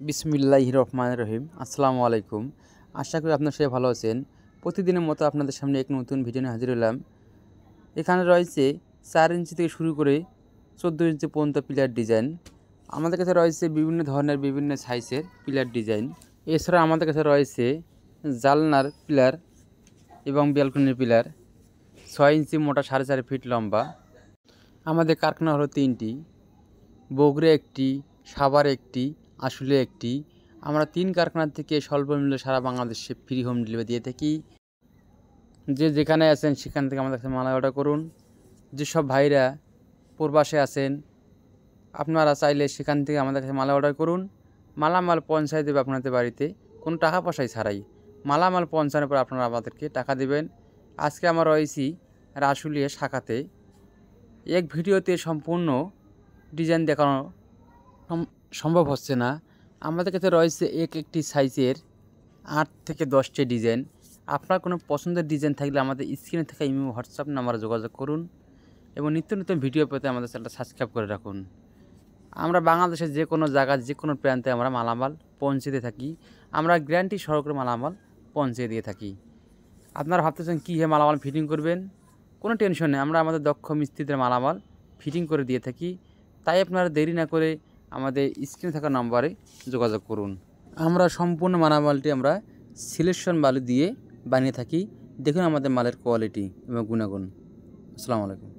বিসমিল্লাহির রহমানির রহিম। আসসালামু আলাইকুম। আশা করি আপনারা সবাই ভালো আছেন। প্রতিদিনের মতো আপনাদের সামনে এক নতুন ভিডিও নিয়ে হাজির হলাম। এখানে রয়েছে 4 ইঞ্চি থেকে শুরু করে 14 ইঞ্চি পর্যন্ত পিলার ডিজাইন। আমাদের কাছে রয়েছে বিভিন্ন ধরনের বিভিন্ন সাইজের পিলার ডিজাইন। এছাড়া আমাদের কাছে রয়েছে জালনার পিলার এবং ব্যালকনির পিলার 6 ইঞ্চি মোটা 4.5 ফিট লম্বা। আমাদের কারখানা হলো 3টি, বগুড়া একটি, সাভার একটি, আসলে একটি। আমরা 3 কারখানা থেকে স্বল্প মূল্যে সারা বাংলাদেশে ফ্রি হোম ডেলিভারি দিয়ে থাকি। যে যেখানে আছেন সেখান থেকে আমাদের কাছে মাল অর্ডার করুন। যেসব ভাইরা প্রবাসে আছেন আপনারা চাইলে সেখান থেকে আমাদের কাছে মাল অর্ডার করুন। মালামাল পৌঁছায় দেবে আপনাদের বাড়িতে কোনো টাকা পয়সাই ছাড়াই। মালামাল পৌঁছানোর পর আপনারা আমাদেরকে টাকা দেবেন। আজকে আমরা রয়েছি আশুলিয়া শাখাতে। এক ভিডিওতে সম্পূর্ণ ডিজাইন দেখানো সম্ভব হচ্ছে না। আমাদের কাছে রয়েছে একটি সাইজের 8 থেকে 10টি ডিজাইন। আপনার কোনো পছন্দের ডিজাইন থাকলে আমাদের স্ক্রিনে থাকা ইমো হোয়াটসঅ্যাপ নাম্বারে যোগাযোগ করুন এবং নিত্য নতুন ভিডিও পেতে আমাদের চ্যানেলটা সাবস্ক্রাইব করে রাখুন। আমরা বাংলাদেশের যে কোনো জায়গায় যে কোনো প্রান্তে আমরা মালামাল পৌঁছে দিয়ে থাকি। আমরা গ্যারান্টি সহকারে মালামাল পৌঁছে দিয়ে থাকি। আপনারা ভাবতেছেন কীভাবে মালামাল ফিটিং করবেন, কোনো টেনশন নেই। আমরা আমাদের দক্ষ মিস্ত্রিদের মালামাল ফিটিং করে দিয়ে থাকি। তাই আপনারা দেরি না করে আমাদের স্ক্রিনে থাকা নম্বরে যোগাযোগ করুন। আমরা সম্পূর্ণ মালামালটি আমরা সিলেকশন বালু দিয়ে বানিয়ে থাকি। দেখুন আমাদের মালের কোয়ালিটি এবং গুণাগুণ। আসসালামু আলাইকুম।